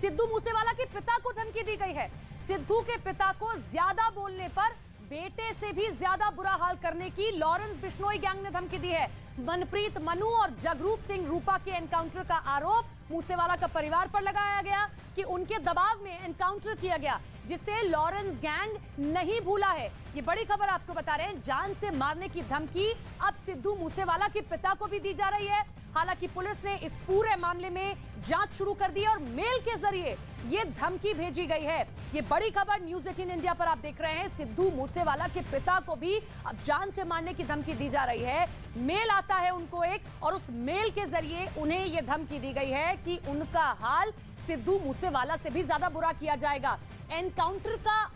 सिद्धू मूसेवाला के पिता को धमकी दी गई है। सिद्धू के पिता को ज्यादा बोलने पर बेटे से भी ज्यादा बुरा हाल करने की लॉरेंस बिश्नोई गैंग ने धमकी दी है। मनप्रीत मनु और जगरूप सिंह रूपा के एनकाउंटर का आरोप मूसेवाला का परिवार पर लगाया गया कि उनके दबाव में एनकाउंटर किया गया, जिसे लॉरेंस गैंग नहीं भूला है। ये बड़ी खबर आपको बता रहे हैं। जान से मारने की धमकी अब सिद्धू मूसेवाला के पिता को भी दी जा रही है। हालांकि पुलिस ने इस पूरे मामले में जांच शुरू कर दी है और मेल के जरिए ये धमकी भेजी गई है। ये बड़ी खबर न्यूज़ 18 इंडिया पर आप देख रहे हैं। सिद्धू मूसेवाला के पिता को भी अब जान से मारने की धमकी दी जा रही है। मेल आता है उनको एक, और उस मेल के जरिए उन्हें यह धमकी दी गई है कि उनका हाल सिद्धू मूसेवाला से भी ज्यादा बुरा किया जाएगा। एनकाउंटर का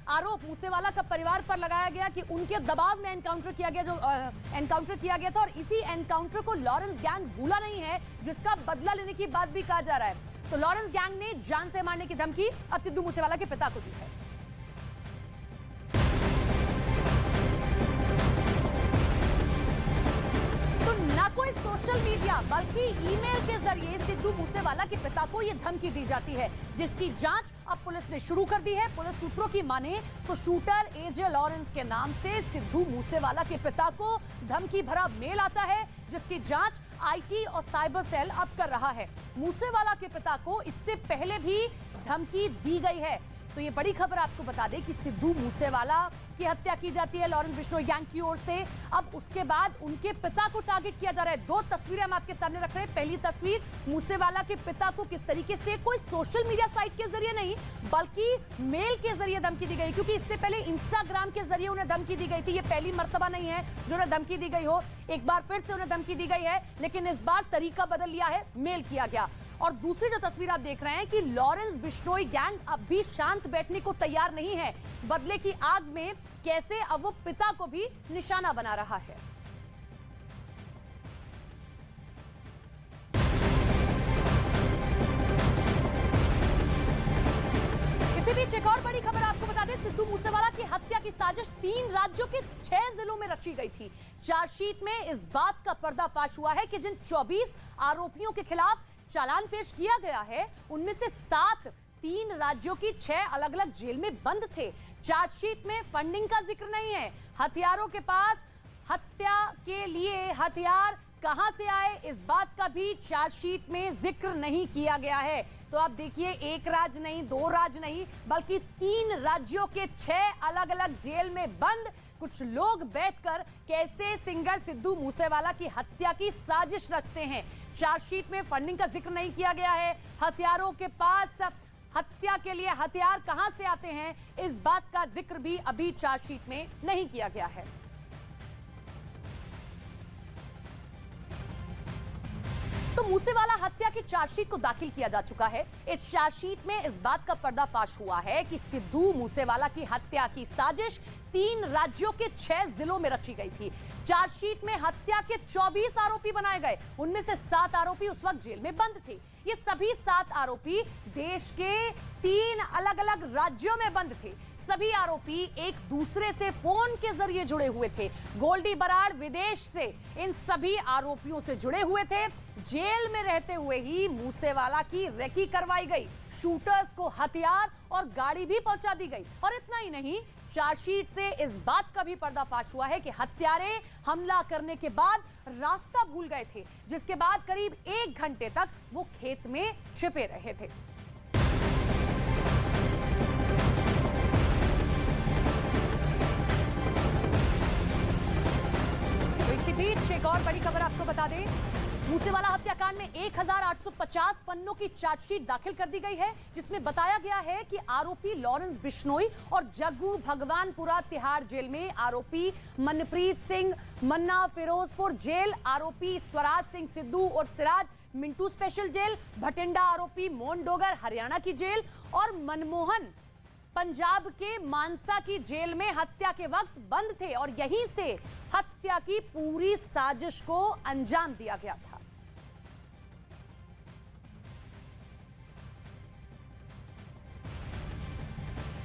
आरोप मूसेवाला का परिवार पर लगाया गया कि उनके दबाव में एनकाउंटर किया गया था और इसी एनकाउंटर को लॉरेंस गैंग भूला नहीं है, जिसका बदला लेने की बात भी कहा जा रहा है। तो लॉरेंस गैंग ने जान से मारने की धमकी अब सिद्धू मूसेवाला के पिता को दी है। तो न कोई सोशल मीडिया बल्कि ईमेल के जरिए सिद्धू मूसेवाला के पिता को यह धमकी दी जाती है, जिसकी जांच अब पुलिस ने शुरू कर दी है। पुलिस सूत्रों की माने तो शूटर एजे लॉरेंस के नाम से सिद्धू मूसेवाला के पिता को धमकी भरा मेल आता है, जिसकी जांच आईटी और साइबर सेल अब कर रहा है। मूसेवाला के पिता को इससे पहले भी धमकी दी गई है। तो ये बड़ी खबर आपको बता दें कि सिद्धू मूसेवाला की हत्या की जाती है लॉरेंस बिश्नोई गैंग की ओर से। अब उसके बाद उनके पिता को टारगेट किया जा रहा है। दो तस्वीरें हम आपके सामने रख रहे हैं। पहली तस्वीर मूसेवाला के पिता को किस तरीके से कोई सोशल मीडिया साइट के जरिए नहीं बल्कि मेल के जरिए धमकी दी गई, क्योंकि इससे पहले इंस्टाग्राम के जरिए उन्हें धमकी दी गई थी। ये पहली मर्तबा नहीं है जो उन्हें धमकी दी गई हो। एक बार फिर से उन्हें धमकी दी गई है, लेकिन इस बार तरीका बदल लिया है, मेल किया गया। और दूसरी जो तस्वीर आप देख रहे हैं कि लॉरेंस बिश्नोई गैंग अब भी शांत बैठने को तैयार नहीं है। बदले की आग में कैसे अब वो पिता को भी निशाना बना रहा है। इसी बीच एक और बड़ी खबर आपको बता दें। सिद्धू मूसेवाला की हत्या की साजिश 3 राज्यों के 6 जिलों में रची गई थी। चार्जशीट में इस बात का पर्दाफाश हुआ है कि जिन 24 आरोपियों के खिलाफ चालान पेश किया गया है, उनमें से 7 3 राज्यों की 6 अलग अलग जेल में बंद थे। चार्जशीट में फंडिंग का जिक्र नहीं है। हथियारों के पास हत्या के लिए हथियार कहां से आए, इस बात का भी चार्जशीट में जिक्र नहीं किया गया है। तो आप देखिए, एक राज्य नहीं, 2 राज्य नहीं, बल्कि 3 राज्यों के 6 अलग अलग जेल में बंद कुछ लोग बैठकर कैसे सिंगर सिद्धू मूसेवाला की हत्या की साजिश रचते हैं। चार्जशीट में फंडिंग का जिक्र नहीं किया गया है। हथियारों के पास हत्या के लिए हथियार कहां से आते हैं, इस बात का जिक्र भी अभी चार्जशीट में नहीं किया गया है। तो मूसेवाला हत्या की चार्जशीट को दाखिल किया जा चुका है। इस चार्जशीट में इस बात का पर्दाफाश हुआ है कि सिद्धू मूसेवाला की हत्या की साजिश 3 राज्यों के 6 जिलों में रची गई थी। चार्जशीट में हत्या के 24 आरोपी बनाए गए, उनमें से 7 आरोपी उस वक्त जेल में बंद थे। ये सभी 7 आरोपी देश के 3 अलग अलग राज्यों में बंद थे। सभी आरोपी एक दूसरे से फोन के जरिए जुड़े हुए थे। गोल्डी बराड़ विदेश से इन सभी आरोपियों से जुड़े हुए थे। जेल में रहते हुए ही मूसेवाला की रेकी करवाई गई। शूटर्स को हथियार और गाड़ी भी पहुंचा दी गई। और इतना ही नहीं, चार्जशीट से इस बात का भी पर्दाफाश हुआ है कि हत्यारे हमला करने के बाद रास्ता भूल गए थे, जिसके बाद करीब 1 घंटे तक वो खेत में छिपे रहे थे। तो इसी बीच एक और बड़ी खबर आपको बता दें। मूसेवाला हत्याकांड में 1850 पन्नों की चार्जशीट दाखिल कर दी गई है, जिसमें बताया गया है कि आरोपी लॉरेंस बिश्नोई और जग्गू भगवानपुरा तिहाड़ जेल में आरोपी मनप्रीत सिंह मन्ना फिरोजपुर जेल, आरोपी स्वराज सिंह सिद्धू और सिराज मिंटू स्पेशल जेल, भटिंडा आरोपी मोहन डोगर हरियाणा की जेल और मनमोहन पंजाब के मानसा की जेल में हत्या के वक्त बंद थे और यहीं से हत्या की पूरी साजिश को अंजाम दिया गया था।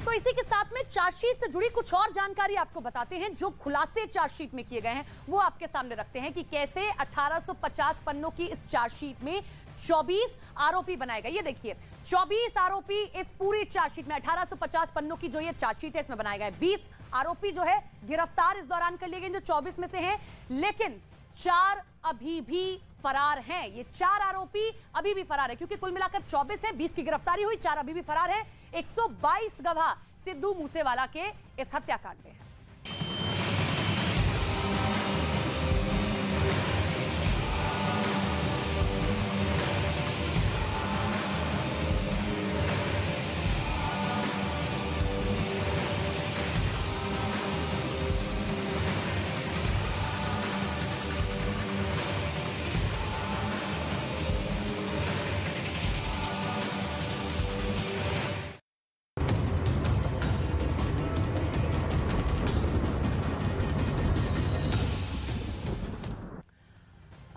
तो इसी के साथ में चार्जशीट से जुड़ी कुछ और जानकारी आपको बताते हैं। जो खुलासे चार्जशीट में किए गए हैं वो आपके सामने रखते हैं कि कैसे 1850 पन्नों की इस चार्जशीट में 24 आरोपी बनाए गए। ये देखिए 24 आरोपी इस पूरी चार्जशीट में, 1850 पन्नों की जो ये चार्जशीट है इसमें बनाए गए। 20 आरोपी जो है गिरफ्तार इस दौरान कर लिए गए जो 24 में से हैं, लेकिन 4 अभी भी फरार हैं। ये 4 आरोपी अभी भी फरार है, क्योंकि कुल मिलाकर 24 हैं, 20 की गिरफ्तारी हुई, 4 अभी भी फरार है। 122 गवाह सिद्धू मूसेवाला के इस हत्याकांड में है।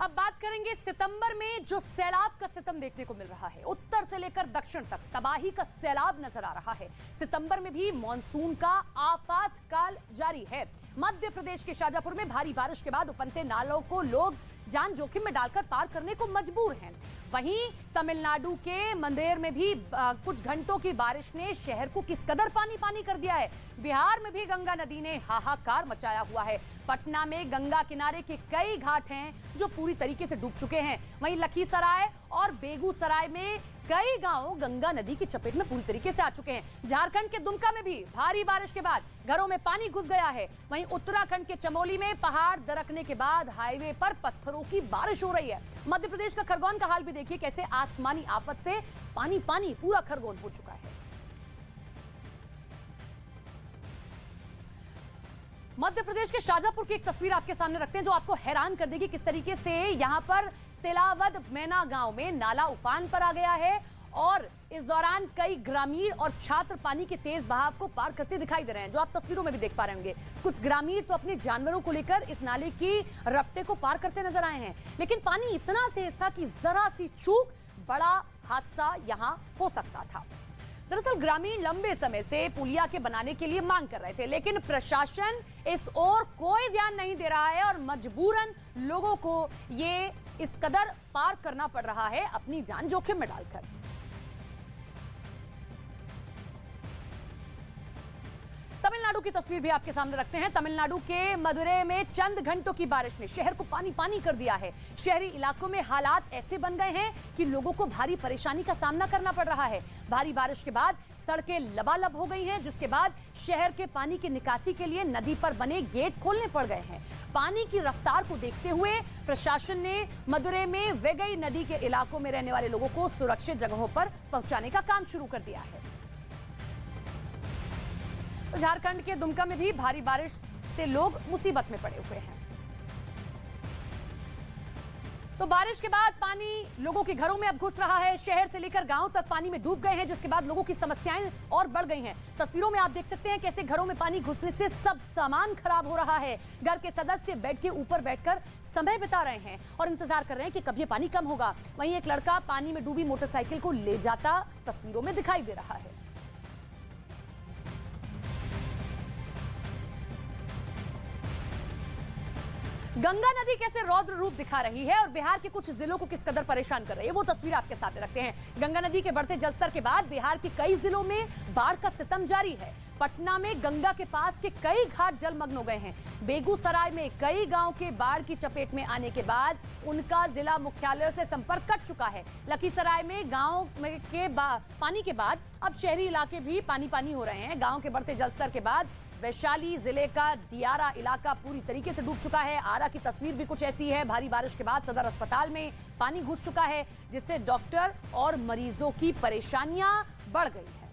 अब बात करेंगे सितंबर में जो सैलाब का सितम देखने को मिल रहा है। उत्तर से लेकर दक्षिण तक तबाही का सैलाब नजर आ रहा है। सितंबर में भी मानसून का आपातकाल जारी है। मध्य प्रदेश के शाजापुर में भारी बारिश के बाद उफनते नालों को लोग जान जोखिम में डालकर पार करने को मजबूर हैं। वहीं तमिलनाडु के मंदेर में भी कुछ घंटों की बारिश ने शहर को किस कदर पानी पानी कर दिया है। बिहार में भी गंगा नदी ने हाहाकार मचाया हुआ है। पटना में गंगा किनारे के कई घाट हैं जो पूरी तरीके से डूब चुके हैं। वहीं लखीसराय और बेगूसराय में कई गांव गंगा नदी की चपेट में पूरी तरीके से आ चुके हैं। झारखंड के दुमका में भी भारी बारिश के बाद घरों में पानी घुस गया है। वहीं उत्तराखंड के चमोली में पहाड़ दरकने के बाद हाईवे पर पत्थरों की बारिश हो रही है। मध्य प्रदेश का खरगोन का हाल भी देखिए, कैसे आसमानी आफत से पानी पानी पूरा खरगोन हो चुका है। मध्य प्रदेश के शाजापुर की एक तस्वीर आपके सामने रखते हैं जो आपको हैरान कर देगी। किस तरीके से यहां पर तिलावद मैना गांव में नाला उफान पर आ गया है और इस दौरान कई ग्रामीण और छात्र पानी के तेज बहाव को पार करते दिखाई दे रहे हैं, जो आप तस्वीरों में भी देख पा रहे होंगे। कुछ ग्रामीण तो अपने जानवरों को लेकर इस नाले की रपटे को पार करते नजर आए हैं, लेकिन पानी इतना तेज था कि जरा सी चूक बड़ा हादसा यहां हो सकता था। दरअसल ग्रामीण लंबे समय से पुलिया के बनाने के लिए मांग कर रहे थे, लेकिन प्रशासन इस ओर कोई ध्यान नहीं दे रहा है और मजबूरन लोगों को ये इस कदर पार करना पड़ रहा है अपनी जान जोखिम में डालकर। तमिलनाडु की तस्वीर भी आपके सामने रखते हैं। तमिलनाडु के मदुरै में चंद घंटों की बारिश ने शहर को पानी पानी कर दिया है। शहरी इलाकों में हालात ऐसे बन गए हैं कि लोगों को भारी परेशानी का सामना करना पड़ रहा है। भारी बारिश के बाद सड़कें लबालब हो गई हैं, जिसके बाद शहर के पानी की निकासी के लिए नदी पर बने गेट खोलने पड़ गए हैं। पानी की रफ्तार को देखते हुए प्रशासन ने मदुरै में वेगई नदी के इलाकों में रहने वाले लोगों को सुरक्षित जगहों पर पहुंचाने का काम शुरू कर दिया है। झारखंड के दुमका में भी भारी बारिश से लोग मुसीबत में पड़े हुए हैं। तो बारिश के बाद पानी लोगों के घरों में अब घुस रहा है। शहर से लेकर गांव तक पानी में डूब गए हैं, जिसके बाद लोगों की समस्याएं और बढ़ गई हैं। तस्वीरों में आप देख सकते हैं कैसे घरों में पानी घुसने से सब सामान खराब हो रहा है। घर के सदस्य बेड के ऊपर बैठकर समय बिता रहे हैं और इंतजार कर रहे हैं कि कब ये पानी कम होगा। वहीं एक लड़का पानी में डूबी मोटरसाइकिल को ले जाता तस्वीरों में दिखाई दे रहा है। गंगा नदी कैसे रौद्र रूप दिखा रही है और बिहार के कुछ जिलों को किस कदर परेशान कर रही है, वो तस्वीर आपके सामने रखते हैं। गंगा नदी के बढ़ते जलस्तर के बाद बिहार के कई जिलों में बाढ़ का सितम जारी है। पटना में गंगा के पास के कई घाट जलमग्न हो गए हैं। बेगूसराय में कई गांव के बाढ़ की चपेट में आने के बाद उनका जिला मुख्यालयों से संपर्क कट चुका है। लखीसराय में गांव में के पानी के बाद अब शहरी इलाके भी पानी पानी हो रहे हैं। गांव के बढ़ते जलस्तर के बाद वैशाली जिले का दियारा इलाका पूरी तरीके से डूब चुका है। आरा की तस्वीर भी कुछ ऐसी है। भारी बारिश के बाद सदर अस्पताल में पानी घुस चुका है, जिससे डॉक्टर और मरीजों की परेशानियां बढ़ गई है।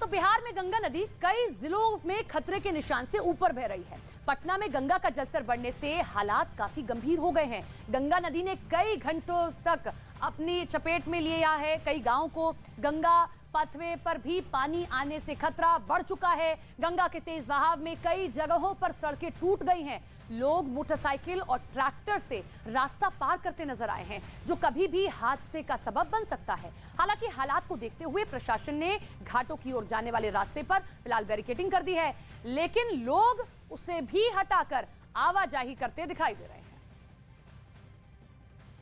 तो बिहार में गंगा नदी कई जिलों में खतरे के निशान से ऊपर बह रही है। पटना में गंगा का जलस्तर बढ़ने से हालात काफी गंभीर हो गए हैं। गंगा नदी ने कई घंटों तक अपनी चपेट में लिया है कई गांवों को। गंगा पाथवे पर भी पानी आने से खतरा बढ़ चुका है। गंगा के तेज बहाव में कई जगहों पर सड़कें टूट गई हैं। लोग मोटरसाइकिल और ट्रैक्टर से रास्ता पार करते नजर आए हैं, जो कभी भी हादसे का सबब बन सकता है। हालांकि हालात को देखते हुए प्रशासन ने घाटों की ओर जाने वाले रास्ते पर फिलहाल बैरिकेडिंग कर दी है, लेकिन लोग उसे भी हटाकर आवाजाही करते दिखाई दे रहे हैं।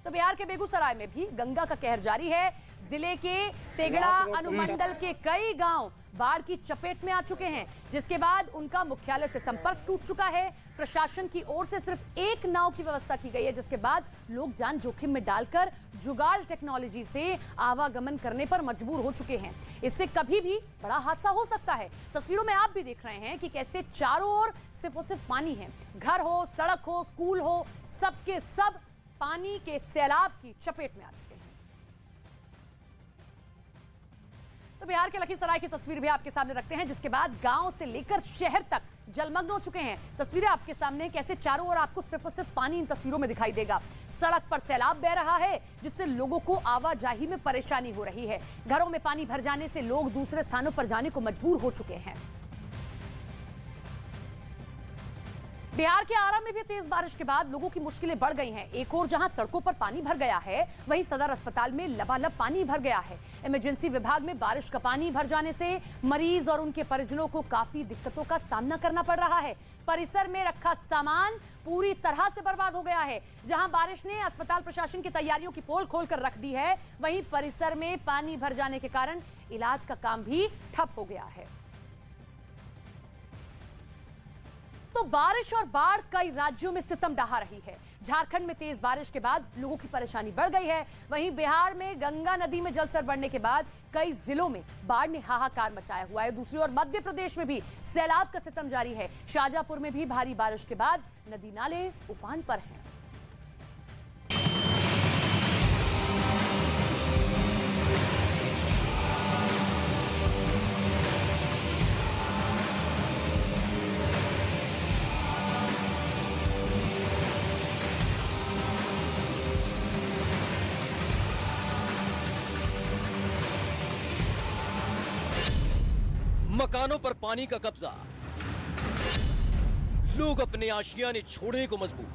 तो बिहार के बेगूसराय में भी गंगा का कहर जारी है। जिले के तेगड़ा अनुमंडल के कई गांव बाढ़ की चपेट में आ चुके हैं, जिसके बाद उनका मुख्यालय से संपर्क टूट चुका है। प्रशासन की ओर से सिर्फ एक नाव की व्यवस्था की गई है, जिसके बाद लोग जान जोखिम में डालकर जुगाड़ टेक्नोलॉजी से आवागमन करने पर मजबूर हो चुके हैं। इससे कभी भी बड़ा हादसा हो सकता है। तस्वीरों में आप भी देख रहे हैं कि कैसे चारों ओर सिर्फ और सिर्फ पानी है। घर हो, सड़क हो, स्कूल हो, सबके सब पानी के सैलाब की चपेट में आ चुके हैं। तो बिहार के लखीसराय की तस्वीर भी आपके सामने रखते हैं, जिसके बाद गांव से लेकर शहर तक जलमग्न हो चुके हैं। तस्वीरें आपके सामने, कैसे चारों ओर आपको सिर्फ और सिर्फ पानी इन तस्वीरों में दिखाई देगा। सड़क पर सैलाब बह रहा है, जिससे लोगों को आवाजाही में परेशानी हो रही है। घरों में पानी भर जाने से लोग दूसरे स्थानों पर जाने को मजबूर हो चुके हैं। बिहार के आरा में भी तेज बारिश के बाद लोगों की मुश्किलें बढ़ गई हैं। एक ओर जहां सड़कों पर पानी भर गया है, वहीं सदर अस्पताल में लबालब पानी भर गया है। इमरजेंसी विभाग में बारिश का पानी भर जाने से मरीज और उनके परिजनों को काफी दिक्कतों का सामना करना पड़ रहा है। परिसर में रखा सामान पूरी तरह से बर्बाद हो गया है। जहां बारिश ने अस्पताल प्रशासन की तैयारियों की पोल खोलकर रख दी है, वहीं परिसर में पानी भर जाने के कारण इलाज का काम भी ठप हो गया है। तो बारिश और बाढ़ कई राज्यों में सितम ढहा रही है। झारखंड में तेज बारिश के बाद लोगों की परेशानी बढ़ गई है। वहीं बिहार में गंगा नदी में जलस्तर बढ़ने के बाद कई जिलों में बाढ़ ने हाहाकार मचाया हुआ है। दूसरी ओर मध्य प्रदेश में भी सैलाब का सितम जारी है। शाजापुर में भी भारी बारिश के बाद नदी नाले उफान पर हैं। मकानों पर पानी का कब्जा, लोग अपने आशियाने छोड़ने को मजबूर।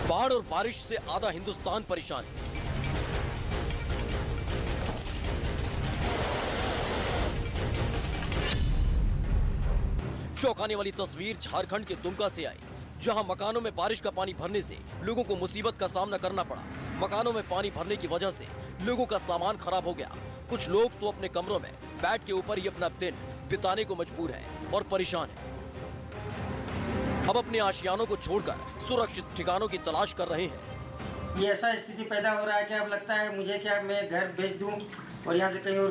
बाढ़ और बारिश से आधा हिंदुस्तान परेशान। चौंकाने वाली तस्वीर झारखंड के दुमका से आई, जहां मकानों में बारिश का पानी भरने से लोगों को मुसीबत का सामना करना पड़ा। मकानों में पानी भरने की वजह से लोगों का सामान खराब हो गया। कुछ लोग तो अपने कमरों में बेड के ऊपर ही अपना दिन बिताने को मजबूर हैं और परेशान हैं। अब अपने आशियानों को छोड़कर सुरक्षित ठिकानों की तलाश कर रहे हैं। ये ऐसा स्थिति पैदा हो रहा है कि अब लगता है मुझे कि अब मैं घर बेच दूं और यहाँ से कहीं और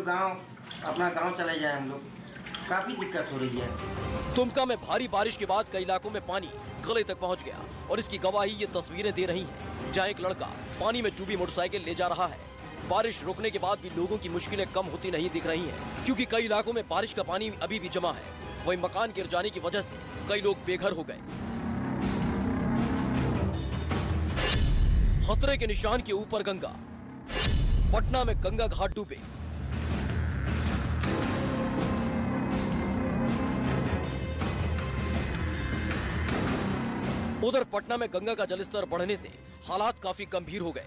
अपना गाँव चले जाए हम लोग। काफी दिक्कत हो रही है। दुमका में भारी बारिश के बाद कई इलाकों में पानी गले तक पहुँच गया और इसकी गवाही ये तस्वीरें दे रही हैं, जहाँ एक लड़का पानी में डूबी मोटरसाइकिल ले जा रहा है। बारिश रुकने के बाद भी लोगों की मुश्किलें कम होती नहीं दिख रही हैं, क्योंकि कई इलाकों में बारिश का पानी अभी भी जमा है। वहीं मकान गिर जाने की वजह से कई लोग बेघर हो गए। खतरे के निशान के ऊपर गंगा, पटना में गंगा घाट डूबे। उधर पटना में गंगा का जलस्तर बढ़ने से हालात काफी गंभीर हो गए।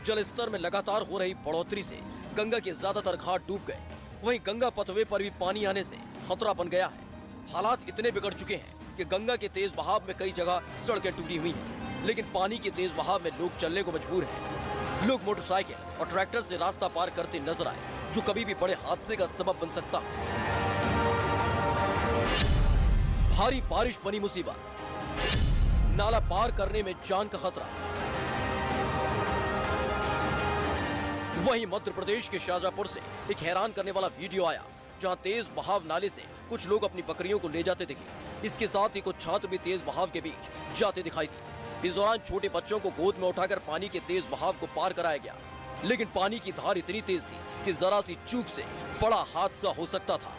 जलस्तर में लगातार हो रही बढ़ोतरी से गंगा के ज्यादातर घाट डूब गए। वहीं गंगा पथवे पर भी पानी आने से खतरा बन गया है। हालात इतने बिगड़ चुके हैं कि गंगा के तेज बहाव में कई जगह सड़कें टूटी हुई हैं, लेकिन पानी के तेज बहाव में लोग चलने को मजबूर हैं। लोग मोटरसाइकिल और ट्रैक्टर से रास्ता पार करते नजर आए, जो कभी भी बड़े हादसे का सबब बन सकता है। भारी बारिश बनी मुसीबत, नाला पार करने में जान का खतरा। वहीं मध्य प्रदेश के शाजापुर से एक हैरान करने वाला वीडियो आया, जहां तेज बहाव नाले से कुछ लोग अपनी बकरियों को ले जाते दिखे। इसके साथ ही कुछ छात्र भी तेज बहाव के बीच जाते दिखाई दिए। इस दौरान छोटे बच्चों को गोद में उठाकर पानी के तेज बहाव को पार कराया गया, लेकिन पानी की धार इतनी तेज थी कि जरा सी चूक से बड़ा हादसा हो सकता था।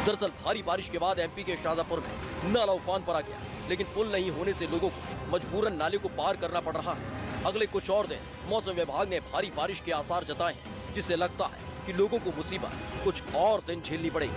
दरअसल भारी बारिश के बाद एमपी के शाजापुर में नाला उफान पर आ गया, लेकिन पुल नहीं होने से लोगों को मजबूरन नाले को पार करना पड़ रहा है। अगले कुछ और दिन मौसम विभाग ने भारी बारिश के आसार जताए हैं, जिससे लगता है कि लोगों को मुसीबत कुछ और दिन झेलनी पड़ेगी।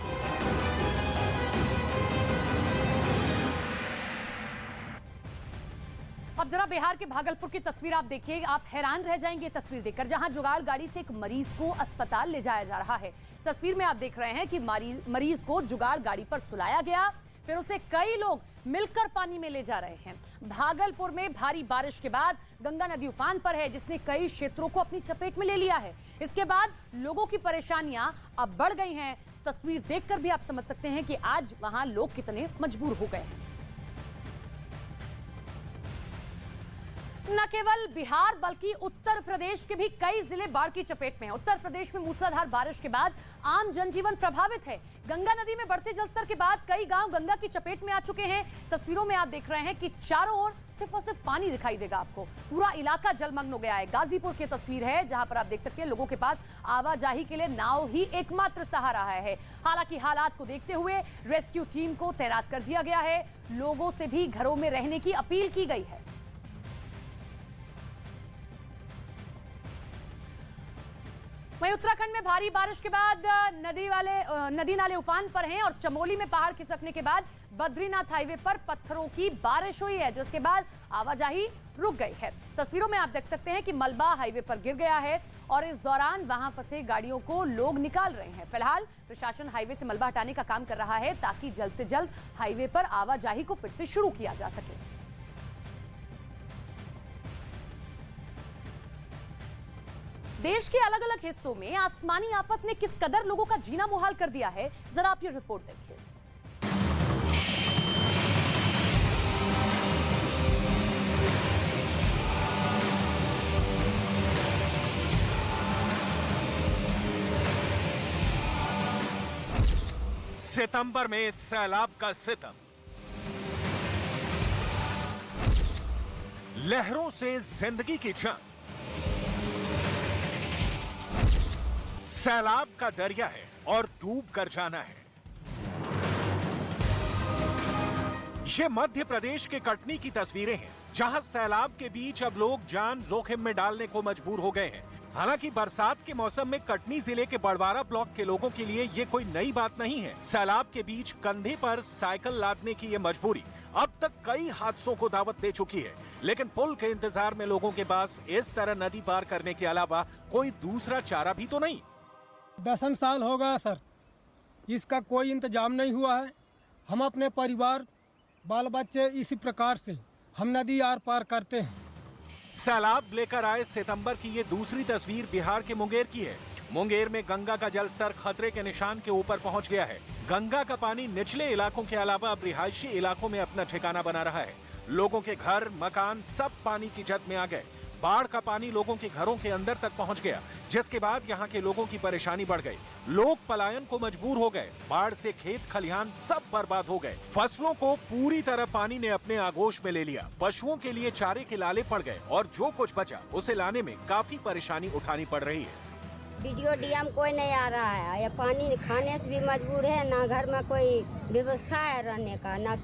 अब जरा बिहार के भागलपुर की तस्वीर आप देखिए, आप हैरान रह जाएंगे तस्वीर देखकर, जहां जुगाड़ गाड़ी से एक मरीज को अस्पताल ले जाया जा रहा है। तस्वीर में आप देख रहे हैं कि मरीज को जुगाड़ गाड़ी पर सुलाया गया, फिर उसे कई लोग मिलकर पानी में ले जा रहे हैं। भागलपुर में भारी बारिश के बाद गंगा नदी उफान पर है, जिसने कई क्षेत्रों को अपनी चपेट में ले लिया है। इसके बाद लोगों की परेशानियां अब बढ़ गई हैं। तस्वीर देखकर भी आप समझ सकते हैं कि आज वहां लोग कितने मजबूर हो गए हैं। न केवल बिहार बल्कि उत्तर प्रदेश के भी कई जिले बाढ़ की चपेट में हैं। उत्तर प्रदेश में मूसलाधार बारिश के बाद आम जनजीवन प्रभावित है। गंगा नदी में बढ़ते जलस्तर के बाद कई गांव गंगा की चपेट में आ चुके हैं। तस्वीरों में आप देख रहे हैं कि चारों ओर सिर्फ और सिर्फ पानी दिखाई देगा आपको। पूरा इलाका जलमग्न हो गया है। गाजीपुर की तस्वीर है, जहां पर आप देख सकते हैं लोगों के पास आवाजाही के लिए नाव ही एकमात्र सहारा है। हालांकि हालात को देखते हुए रेस्क्यू टीम को तैनात कर दिया गया है। लोगों से भी घरों में रहने की अपील की गई है। वहीं उत्तराखंड में भारी बारिश के बाद नदी नाले उफान पर हैं और चमोली में पहाड़ खिसकने के बाद बद्रीनाथ हाईवे पर पत्थरों की बारिश हुई है, जिसके बाद आवाजाही रुक गई है। तस्वीरों में आप देख सकते हैं कि मलबा हाईवे पर गिर गया है और इस दौरान वहां फंसे गाड़ियों को लोग निकाल रहे हैं। फिलहाल प्रशासन हाईवे से मलबा हटाने का काम कर रहा है, ताकि जल्द से जल्द हाईवे पर आवाजाही को फिर से शुरू किया जा सके। देश के अलग अलग हिस्सों में आसमानी आफत ने किस कदर लोगों का जीना मुहाल कर दिया है, जरा आप ये रिपोर्ट देखिए। सितंबर में सैलाब का सितम, लहरों से जिंदगी की जंग। सैलाब का दरिया है और डूब कर जाना है। ये मध्य प्रदेश के कटनी की तस्वीरें हैं, जहां सैलाब के बीच अब लोग जान जोखिम में डालने को मजबूर हो गए हैं। हालांकि बरसात के मौसम में कटनी जिले के बड़वारा ब्लॉक के लोगों के लिए ये कोई नई बात नहीं है। सैलाब के बीच कंधे पर साइकिल लादने की ये मजबूरी अब तक कई हादसों को दावत दे चुकी है, लेकिन पुल के इंतजार में लोगों के पास इस तरह नदी पार करने के अलावा कोई दूसरा चारा भी तो नहीं। 10 साल हो गया सर, इसका कोई इंतजाम नहीं हुआ है। हम अपने परिवार बाल बच्चे इसी प्रकार से हम नदी आर पार करते हैं। सैलाब लेकर आए सितंबर की ये दूसरी तस्वीर बिहार के मुंगेर की है। मुंगेर में गंगा का जलस्तर खतरे के निशान के ऊपर पहुंच गया है। गंगा का पानी निचले इलाकों के अलावा अब रिहायशी इलाकों में अपना ठिकाना बना रहा है। लोगों के घर मकान सब पानी की जद में आ गए। बाढ़ का पानी लोगों के घरों के अंदर तक पहुंच गया, जिसके बाद यहां के लोगों की परेशानी बढ़ गई। लोग पलायन को मजबूर हो गए। बाढ़ से खेत खलिहान सब बर्बाद हो गए। फसलों को पूरी तरह पानी ने अपने आगोश में ले लिया। पशुओं के लिए चारे के लाले पड़ गए और जो कुछ बचा उसे लाने में काफी परेशानी उठानी पड़ रही है। वीडियो डीएम कोई नहीं आ रहा है। ये पानी खाने से भी मजबूर है, ना घर में कोई व्यवस्था है रहने का, ना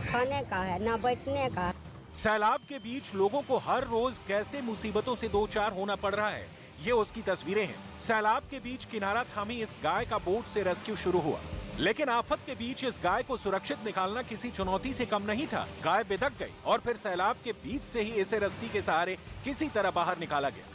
खाने का है, ना बैठने का। सैलाब के बीच लोगों को हर रोज कैसे मुसीबतों से दो चार होना पड़ रहा है, ये उसकी तस्वीरें हैं। सैलाब के बीच किनारा थामी इस गाय का बोट से रेस्क्यू शुरू हुआ, लेकिन आफत के बीच इस गाय को सुरक्षित निकालना किसी चुनौती से कम नहीं था। गाय बिदक गई और फिर सैलाब के बीच से ही इसे रस्सी के सहारे किसी तरह बाहर निकाला गया।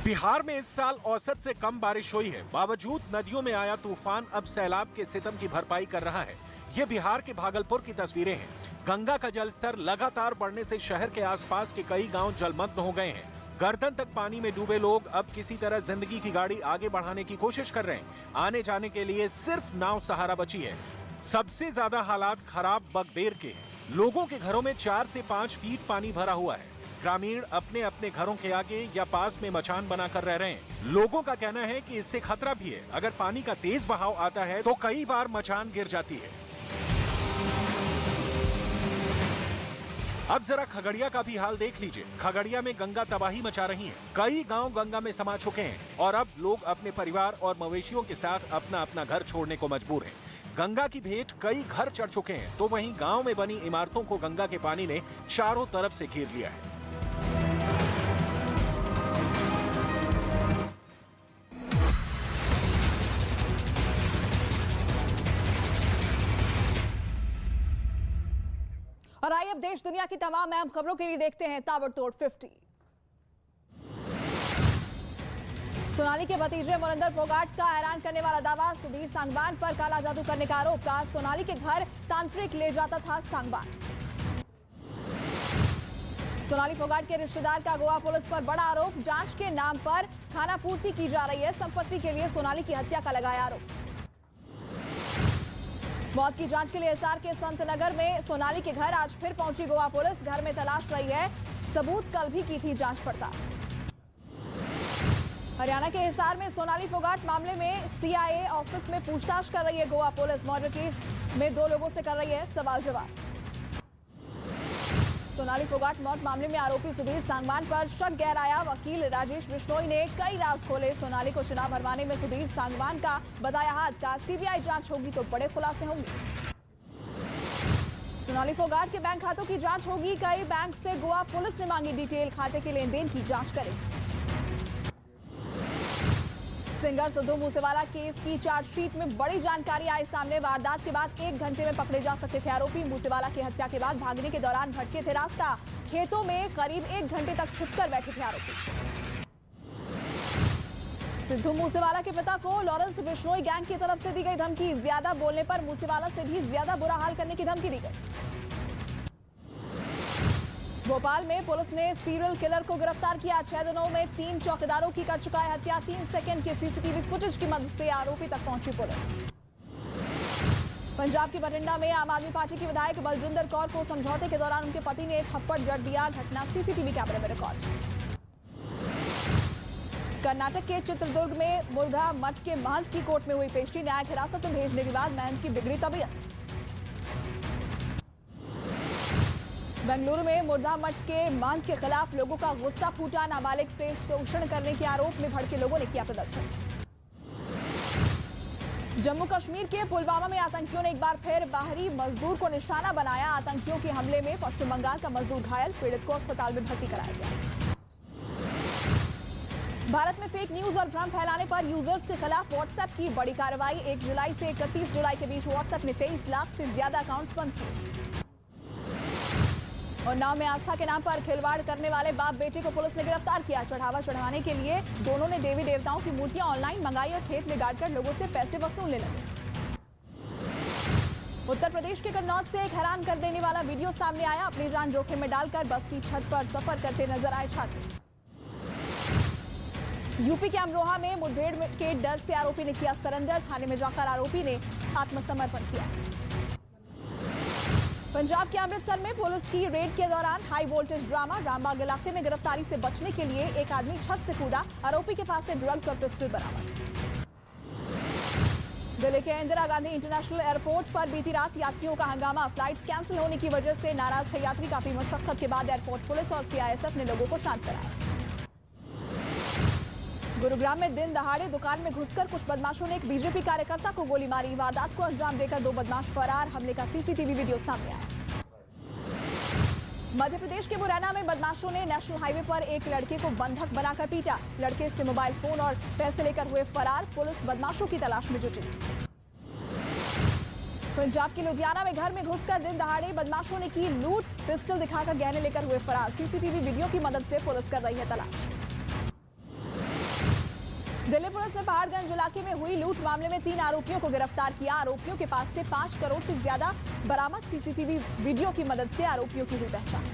बिहार में इस साल औसत से कम बारिश हुई है। बावजूद नदियों में आया तूफान अब सैलाब के सितम की भरपाई कर रहा है। ये बिहार के भागलपुर की तस्वीरें हैं। गंगा का जलस्तर लगातार बढ़ने से शहर के आसपास के कई गांव जलमग्न हो गए हैं। गर्दन तक पानी में डूबे लोग अब किसी तरह जिंदगी की गाड़ी आगे बढ़ाने की कोशिश कर रहे हैं। आने जाने के लिए सिर्फ नाव सहारा बची है। सबसे ज्यादा हालात खराब बगदेर के हैं। लोगों के घरों में 4 से 5 फीट पानी भरा हुआ है। ग्रामीण अपने अपने घरों के आगे या पास में मचान बनाकर रह रहे हैं। लोगों का कहना है कि इससे खतरा भी है। अगर पानी का तेज बहाव आता है तो कई बार मचान गिर जाती है। अब जरा खगड़िया का भी हाल देख लीजिए। खगड़िया में गंगा तबाही मचा रही है। कई गांव गंगा में समा चुके हैं और अब लोग अपने परिवार और मवेशियों के साथ अपना अपना घर छोड़ने को मजबूर हैं। गंगा की भेंट कई घर चढ़ चुके हैं, तो वहीं गांव में बनी इमारतों को गंगा के पानी ने चारों तरफ से घेर लिया है। और आइए अब देश दुनिया की तमाम अहम खबरों के लिए देखते हैं ताबड़तोड़ 50। सोनाली के भतीजे मुनिंदर फोगाट का हैरान करने वाला दावा, सुधीर सांगवान पर काला जादू करने का आरोप। का सोनाली के घर तांत्रिक ले जाता था सांगवान। सोनाली फोगाट के रिश्तेदार का गोवा पुलिस पर बड़ा आरोप, जांच के नाम पर खानापूर्ति की जा रही है। संपत्ति के लिए सोनाली की हत्या का लगाया आरोप। मौत की जांच के लिए हिसार के संतनगर में सोनाली के घर आज फिर पहुंची गोवा पुलिस। घर में तलाश रही है सबूत। कल भी की थी जांच पड़ताल। हरियाणा के हिसार में सोनाली फोगाट मामले में सीआईए ऑफिस में पूछताछ कर रही है गोवा पुलिस। मर्डर केस में 2 लोगों से कर रही है सवाल जवाब। सोनाली फोगाट मौत मामले में आरोपी सुधीर सांगवान पर शक गहराया। वकील राजेश बिश्नोई ने कई राज खोले। सोनाली को चुनाव हरवाने में सुधीर सांगवान का बताया हाथ। का सीबीआई जांच होगी तो बड़े खुलासे होंगे। सोनाली फोगाट के बैंक खातों की जांच होगी। कई बैंक से गोवा पुलिस ने मांगी डिटेल। खाते के लेन देन की जांच करेगी। सिंगर सिद्धू मूसेवाला केस की चार्जशीट में बड़ी जानकारी आई सामने। वारदात के बाद 1 घंटे में पकड़े जा सकते थे आरोपी। मूसेवाला की हत्या के बाद भागने के दौरान भटके थे रास्ता। खेतों में करीब 1 घंटे तक छुपकर बैठे थे आरोपी। सिद्धू मूसेवाला के पिता को लॉरेंस बिश्नोई गैंग की तरफ से दी गई धमकी। ज्यादा बोलने पर मूसेवाला से भी ज्यादा बुरा हाल करने की धमकी दी गई। भोपाल में पुलिस ने सीरियल किलर को गिरफ्तार किया। 6 दिनों में 3 चौकीदारों की कर चुका है हत्या। 3 सेकंड के सीसीटीवी फुटेज की मदद से आरोपी तक पहुंची पुलिस। पंजाब के बठिंडा में आम आदमी पार्टी की विधायक बलजिंदर कौर को समझौते के दौरान उनके पति ने एक थप्पड़ जड़ दिया। घटना सीसीटीवी कैमरे में रिकॉर्ड। कर्नाटक के चित्रदुर्ग में मुर्गा मठ के महंत की कोर्ट में हुई पेशी। न्यायिक हिरासत में भेजने के बाद महंत की बिगड़ी तबीयत। बेंगलुरु में मुर्दा मठ के महंत के खिलाफ लोगों का गुस्सा फूटा। नाबालिग से शोषण करने के आरोप में भड़के लोगों ने किया प्रदर्शन। जम्मू कश्मीर के पुलवामा में आतंकियों ने एक बार फिर बाहरी मजदूर को निशाना बनाया। आतंकियों के हमले में पश्चिम बंगाल का मजदूर घायल। पीड़ित को अस्पताल में भर्ती कराया गया। भारत में फेक न्यूज और भ्रम फैलाने पर यूजर्स के खिलाफ व्हाट्सएप की बड़ी कार्रवाई। 1 जुलाई से 31 जुलाई के बीच व्हाट्सएप ने 23 लाख से ज्यादा अकाउंट्स बंद किए। और नाव में आस्था के नाम पर खिलवाड़ करने वाले बाप बेटे को पुलिस ने गिरफ्तार किया। चढ़ावा चढ़ाने के लिए दोनों ने देवी देवताओं की मूर्तियां ऑनलाइन मंगाई और खेत में गाड़कर लोगों से पैसे वसूलने लगे। उत्तर प्रदेश के कन्नौज से एक हैरान कर देने वाला वीडियो सामने आया। अपनी जान जोखिम में डालकर बस की छत पर सफर करते नजर आए छात्र। यूपी के अमरोहा में मुठभेड़ के डर से आरोपी ने किया सरेंडर। थाने में जाकर आरोपी ने आत्मसमर्पण किया। पंजाब के अमृतसर में पुलिस की रेड के दौरान हाई वोल्टेज ड्रामा। रामबाग इलाके में गिरफ्तारी से बचने के लिए एक आदमी छत से कूदा। आरोपी के पास से ड्रग्स और पिस्टल बरामद। दिल्ली के इंदिरा गांधी इंटरनेशनल एयरपोर्ट पर बीती रात यात्रियों का हंगामा। फ्लाइट्स कैंसिल होने की वजह से नाराज थे यात्री। काफी मशक्कत के बाद एयरपोर्ट पुलिस और सीआईएसएफ ने लोगों को शांत कराया। गुरुग्राम में दिन दहाड़े दुकान में घुसकर कुछ बदमाशों ने एक बीजेपी कार्यकर्ता को गोली मारी। वारदात को अंजाम देकर 2 बदमाश फरार। हमले का सीसीटीवी वीडियो सामने आया। मध्य प्रदेश के मुरैना में बदमाशों ने नेशनल हाईवे पर एक लड़के को बंधक बनाकर पीटा। लड़के से मोबाइल फोन और पैसे लेकर हुए फरार। पुलिस बदमाशों की तलाश में जुटी। पंजाब के लुधियाना में घर में घुसकर दिन दहाड़े बदमाशों ने की लूट। पिस्टल दिखाकर गहने लेकर हुए फरार। सीसीटीवी वीडियो की मदद से पुलिस कर रही है तलाश। दिल्ली पुलिस ने पहाड़गंज इलाके में हुई लूट मामले में 3 आरोपियों को गिरफ्तार किया। आरोपियों के पास से 5 करोड़ से ज्यादा बरामद। सीसीटीवी वीडियो की मदद से आरोपियों की हुई पहचान।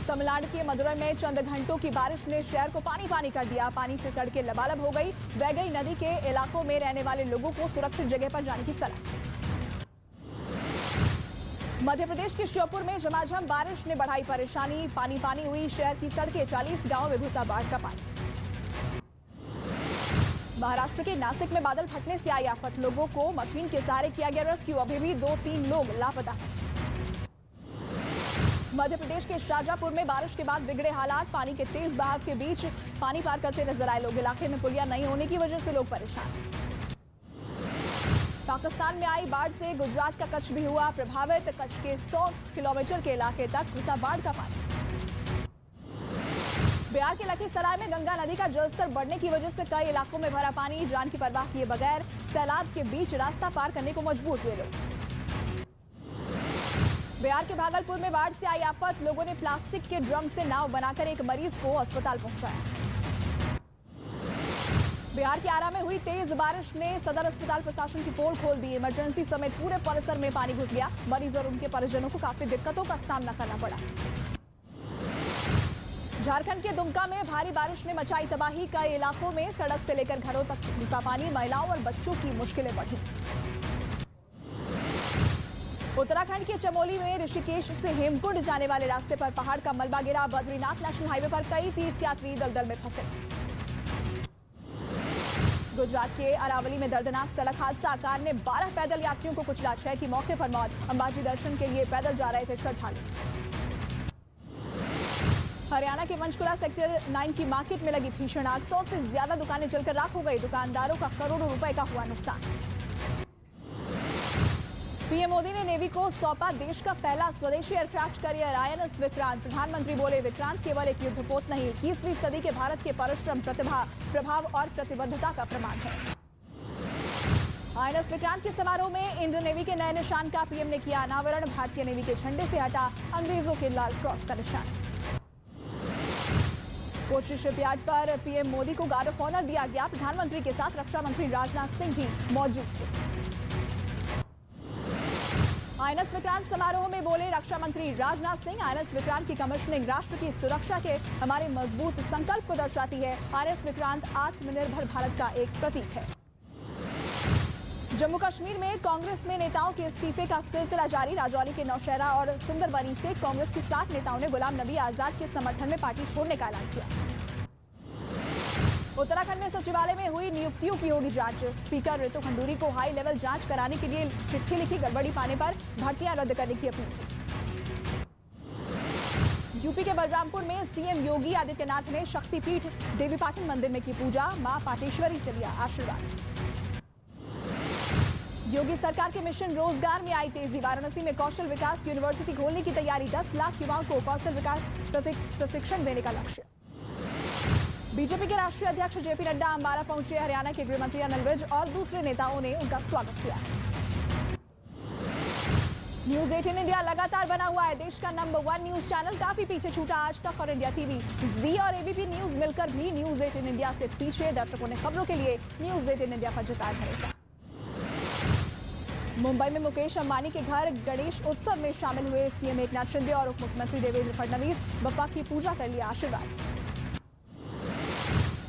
तमिलनाडु के मदुरई में चंद घंटों की बारिश ने शहर को पानी पानी कर दिया। पानी से सड़कें लबालब हो गई। वैगई नदी के इलाकों में रहने वाले लोगों को सुरक्षित जगह पर जाने की सलाह। मध्य प्रदेश के श्योपुर में झमाझम बारिश ने बढ़ाई परेशानी। पानी पानी हुई शहर की सड़कें। 40 गांवों में घुसा बाढ़ का पानी। महाराष्ट्र के नासिक में बादल फटने से आई आफत। लोगों को मशीन के सहारे किया गया रेस्क्यू। अभी भी 2-3 लोग लापता हैं। मध्य प्रदेश के शाजापुर में बारिश के बाद बिगड़े हालात। पानी के तेज बहाव के बीच पानी पार करते नजर आए लोग। इलाके में पुलिया नहीं होने की वजह से लोग परेशान। पाकिस्तान में आई बाढ़ से गुजरात का कच्छ भी हुआ प्रभावित। कच्छ के 100 किलोमीटर के इलाके तक घुसा बाढ़ का पानी। बिहार के लखीसराय में गंगा नदी का जलस्तर बढ़ने की वजह से कई इलाकों में भरा पानी। जान की परवाह किए बगैर सैलाब के बीच रास्ता पार करने को मजबूर हुए लोग। बिहार के भागलपुर में बाढ़ से आई आफत। लोगों ने प्लास्टिक के ड्रम से नाव बनाकर एक मरीज को अस्पताल पहुंचाया। बिहार के आरा में हुई तेज बारिश ने सदर अस्पताल प्रशासन की पोल खोल दी। इमरजेंसी समेत पूरे परिसर में पानी घुस गया। मरीज और उनके परिजनों को काफी दिक्कतों का सामना करना पड़ा। झारखंड के दुमका में भारी बारिश ने मचाई तबाही। कई इलाकों में सड़क से लेकर घरों तक घुसा पानी। महिलाओं और बच्चों की मुश्किलें बढ़ी। उत्तराखंड के चमोली में ऋषिकेश से हेमकुंड जाने वाले रास्ते पर पहाड़ का मलबा गिरा। बद्रीनाथ नेशनल हाईवे पर कई तीर्थयात्री दलदल में फंसे। गुजरात के अरावली में दर्दनाक सड़क हादसा। कार ने 12 पैदल यात्रियों को कुचला। 6 की मौके पर मौत। अंबाजी दर्शन के लिए पैदल जा रहे थे श्रद्धालु। हरियाणा के पंचकुला सेक्टर 9 की मार्केट में लगी भीषण आग। 100 से ज्यादा दुकानें जलकर राख हो गई। दुकानदारों का करोड़ों रुपए का हुआ नुकसान। पीएम मोदी ने नेवी को सौंपा देश का पहला स्वदेशी एयरक्राफ्ट कैरियर आईएनएस विक्रांत। प्रधानमंत्री बोले, विक्रांत केवल एक युद्धपोत नहीं, 21वीं सदी के भारत के परिश्रम, प्रतिभा, प्रभाव और प्रतिबद्धता का प्रमाण है। आईएनएस विक्रांत के समारोह में इंडियन नेवी के नए निशान का पीएम ने किया अनावरण। भारतीय नेवी के झंडे से हटा अंग्रेजों के लाल क्रॉस का निशान। कोची शिपयार्ड पर पीएम मोदी को गार्ड ऑफ ऑनर दिया गया। प्रधानमंत्री के साथ रक्षा मंत्री राजनाथ सिंह भी मौजूद थे। आईएनएस विक्रांत समारोह में बोले रक्षा मंत्री राजनाथ सिंह, आईएनएस विक्रांत की कमीशनिंग राष्ट्र की सुरक्षा के हमारे मजबूत संकल्प को दर्शाती है। आईएनएस विक्रांत आत्मनिर्भर भारत का एक प्रतीक है। जम्मू कश्मीर में कांग्रेस में नेताओं के इस्तीफे का सिलसिला जारी। राजौरी के नौशहरा और सुंदरबनी से कांग्रेस के 7 नेताओं ने गुलाम नबी आजाद के समर्थन में पार्टी छोड़ने का ऐलान किया। उत्तराखंड में सचिवालय में हुई नियुक्तियों की होगी जांच। स्पीकर ऋतु खंडूरी को हाई लेवल जांच कराने के लिए चिट्ठी लिखी। गड़बड़ी पाने पर भर्तियां रद्द करने की अपील की। यूपी के बलरामपुर में सीएम योगी आदित्यनाथ ने शक्तिपीठ देवीपाटन मंदिर में की पूजा। मां पाटेश्वरी से लिया आशीर्वाद। योगी सरकार के मिशन रोजगार में आई तेजी। वाराणसी में कौशल विकास यूनिवर्सिटी खोलने की तैयारी। 10 लाख युवाओं को कौशल विकास प्रशिक्षण देने का लक्ष्य। बीजेपी के राष्ट्रीय अध्यक्ष जेपी नड्डा अंबाला पहुंचे। हरियाणा के गृह मंत्री अनिल विज और दूसरे नेताओं ने उनका स्वागत किया। न्यूज 18 इंडिया लगातार बना हुआ है देश का नंबर 1 न्यूज चैनल। काफी पीछे छूटा आज तक और इंडिया टीवी, जी और एबीपी न्यूज मिलकर भी न्यूज 18 इंडिया से पीछे। दर्शकों ने खबरों के लिए न्यूज 18 इंडिया पर जताया भरोसा। मुंबई में मुकेश अंबानी के घर गणेश उत्सव में शामिल हुए सीएम एकनाथ शिंदे और उप मुख्यमंत्री देवेंद्र फडणवीस। बप्पा की पूजा कर लिया आशीर्वाद।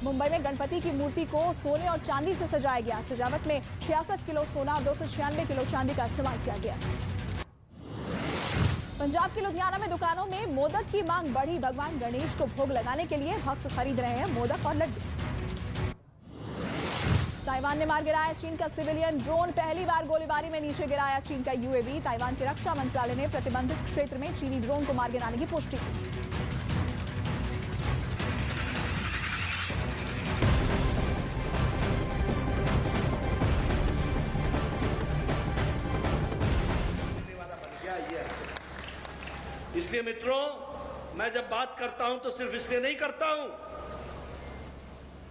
मुंबई में गणपति की मूर्ति को सोने और चांदी से सजाया गया। सजावट में 66 किलो सोना और 296 किलो चांदी का इस्तेमाल किया गया। पंजाब के लुधियाना में दुकानों में मोदक की मांग बढ़ी। भगवान गणेश को भोग लगाने के लिए भक्त खरीद रहे हैं मोदक और लड्डू। ताइवान ने मार गिराया चीन का सिविलियन ड्रोन। पहली बार गोलीबारी में नीचे गिराया चीन का यूएवी। ताइवान के रक्षा मंत्रालय ने प्रतिबंधित क्षेत्र में चीनी ड्रोन को मार गिराने की पुष्टि की। इसलिए मित्रों, मैं जब बात करता हूं तो सिर्फ इसलिए नहीं करता हूं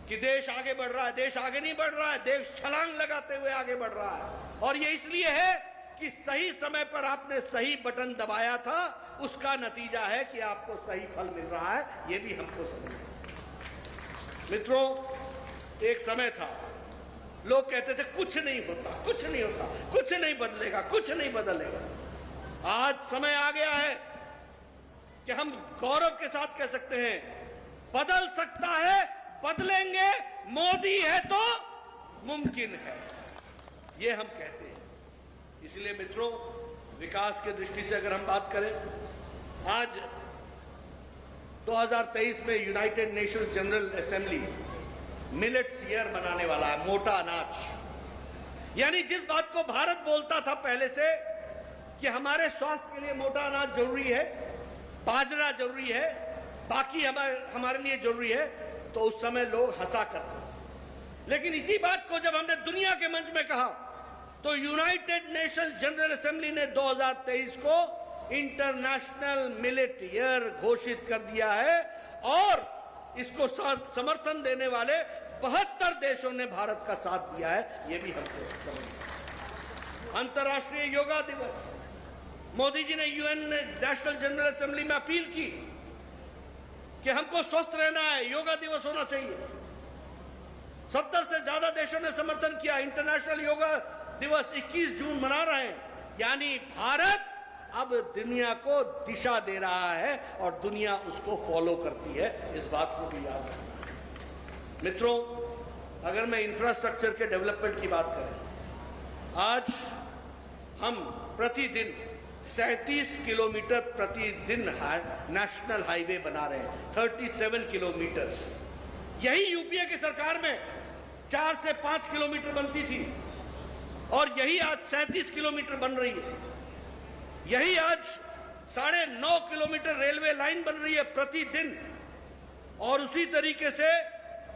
कि देश आगे बढ़ रहा है। देश आगे नहीं बढ़ रहा है, देश छलांग लगाते हुए आगे बढ़ रहा है। और ये इसलिए है कि सही समय पर आपने सही बटन दबाया था। उसका नतीजा है कि आपको सही फल मिल रहा है। ये भी हमको समझना। मित्रों, एक समय था लोग कहते थे कुछ नहीं होता, कुछ नहीं होता, कुछ नहीं बदलेगा, कुछ नहीं बदलेगा। आज समय आ गया है कि हम गौरव के साथ कह सकते हैं बदल सकता है, बदलेंगे। मोदी है तो मुमकिन है, ये हम कहते हैं। इसलिए मित्रों, विकास की दृष्टि से अगर हम बात करें, आज 2023 में United Nations general assembly millets year मनाने वाला है। मोटा अनाज, यानी जिस बात को भारत बोलता था पहले से कि हमारे स्वास्थ्य के लिए मोटा अनाज जरूरी है, बाजरा जरूरी है, बाकी हमारे लिए जरूरी है, तो उस समय लोग हंसा करते। लेकिन इसी बात को जब हमने दुनिया के मंच में कहा तो यूनाइटेड नेशंस जनरल असेंबली ने 2023 को इंटरनेशनल मिलेट ईयर घोषित कर दिया है। और इसको समर्थन देने वाले 72 देशों ने भारत का साथ दिया है। यह भी हमको समझना। अंतर्राष्ट्रीय योगा दिवस, मोदी जी ने यूएन नेशनल जनरल असेंबली में अपील की कि हमको स्वस्थ रहना है, योगा दिवस होना चाहिए। 70 से ज्यादा देशों ने समर्थन किया। इंटरनेशनल योगा दिवस 21 जून मना रहे हैं। यानी भारत अब दुनिया को दिशा दे रहा है और दुनिया उसको फॉलो करती है। इस बात को भी याद रखना है। मित्रों, अगर मैं इंफ्रास्ट्रक्चर के डेवलपमेंट की बात करें, आज हम प्रतिदिन 37 किलोमीटर प्रतिदिन नेशनल हाईवे बना रहे हैं, 37 किलोमीटर। यही यूपीए की सरकार में 4 से 5 किलोमीटर बनती थी और यही आज 37 किलोमीटर बन रही है। यही आज 9.5 किलोमीटर रेलवे लाइन बन रही है प्रतिदिन। और उसी तरीके से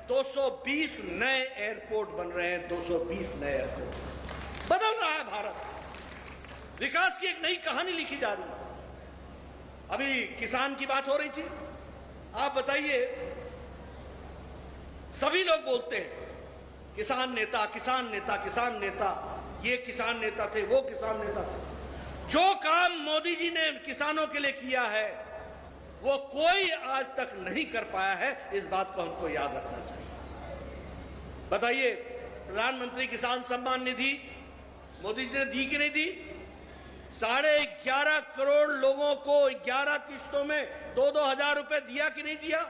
220 नए एयरपोर्ट बन रहे हैं। 220 नए एयरपोर्ट। बदल रहा है भारत। विकास की एक नई कहानी लिखी जा रही है। अभी किसान की बात हो रही थी। आप बताइए, सभी लोग बोलते हैं किसान नेता, किसान नेता, किसान नेता। ये किसान नेता थे, वो किसान नेता थे। जो काम मोदी जी ने किसानों के लिए किया है वो कोई आज तक नहीं कर पाया है। इस बात को हमको याद रखना चाहिए। बताइए, प्रधानमंत्री किसान सम्मान निधि मोदी जी ने दी कि नहीं दी? 11.5 करोड़ लोगों को 11 किस्तों में 2-2 हजार रुपए दिया कि नहीं दिया?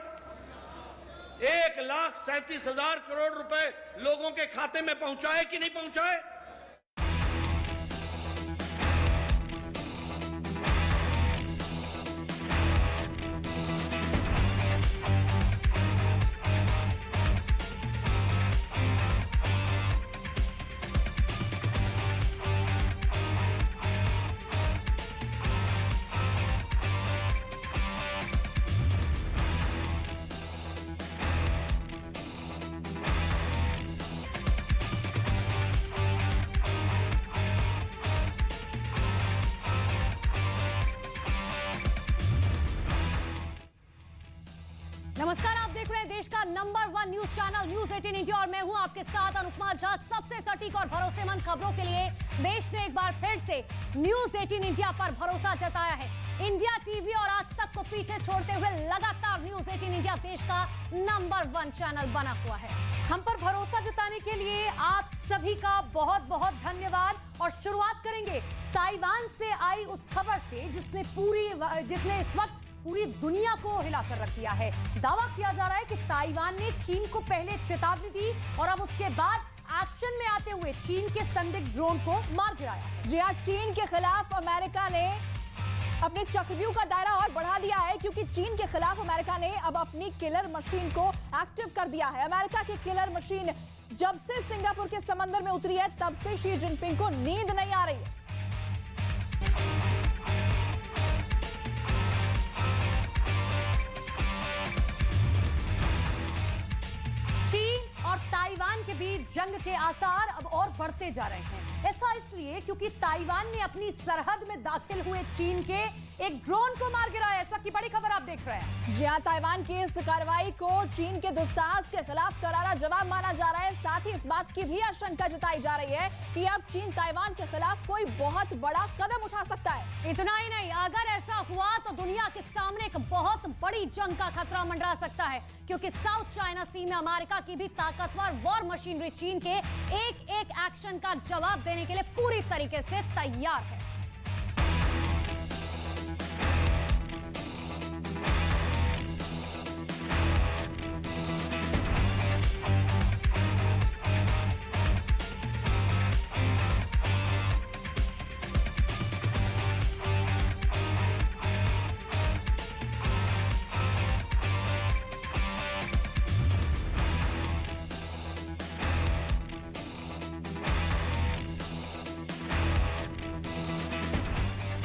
1,37,000 करोड़ रुपए लोगों के खाते में पहुंचाए कि नहीं पहुंचाए? नमस्कार, आप देख रहे हैं देश का number 1 news channel news 18 India और मैं हूं आपके साथ अनुपमा झा। सबसे सटीक और भरोसेमंद खबरों के लिए देश ने एक बार फिर से न्यूज 18 इंडिया पर भरोसा जताया है। इंडिया टीवी और आज तक को पीछे छोड़ते हुए लगातार न्यूज 18 इंडिया देश का नंबर 1 चैनल बना हुआ है। हम पर भरोसा जताने के लिए आप सभी का बहुत बहुत धन्यवाद। और शुरुआत करेंगे ताइवान से आई उस खबर से जिसने इस वक्त पूरी दुनिया को हिलाकर रख दिया है। दावा किया जा रहा है कि ताइवान ने चीन को पहले चेतावनी दी और अब उसके बाद एक्शन में आते हुए चीन के संदिग्ध ड्रोन को मार गिराया। जी हां, चीन के खिलाफ अमेरिका ने अपने चक्रव्यूह का दायरा और बढ़ा दिया है, क्योंकि चीन के खिलाफ अमेरिका ने अब अपनी किलर मशीन को एक्टिव कर दिया है। अमेरिका की किलर मशीन जब से सिंगापुर के समंदर में उतरी है तब से शी जिनपिंग को नींद नहीं आ रही है। चीन और ताइवान के बीच जंग के आसार अब और बढ़ते जा रहे हैं। ऐसा इसलिए क्योंकि ताइवान ने अपनी सरहद में दाखिल हुए चीन के एक ड्रोन को मार गिराया। इस वक्त की बड़ी खबर आप देख रहे हैं। जी हां, ताइवान की इस कार्रवाई को चीन के दुस्साहस के खिलाफ करारा जवाब माना जा रहा है। साथ ही इस बात की भी आशंका जताई जा रही है कि अब चीन ताइवान के खिलाफ कोई बहुत बड़ा कदम उठा सकता है। इतना ही नहीं, अगर ऐसा हुआ तो दुनिया के सामने एक बहुत बड़ी जंग का खतरा मंडरा सकता है, क्योंकि साउथ चाइना सी में अमेरिका की भी ताकतवर वॉर मशीनरी चीन के एक एक्शन का जवाब देने के लिए पूरी तरीके से तैयार है।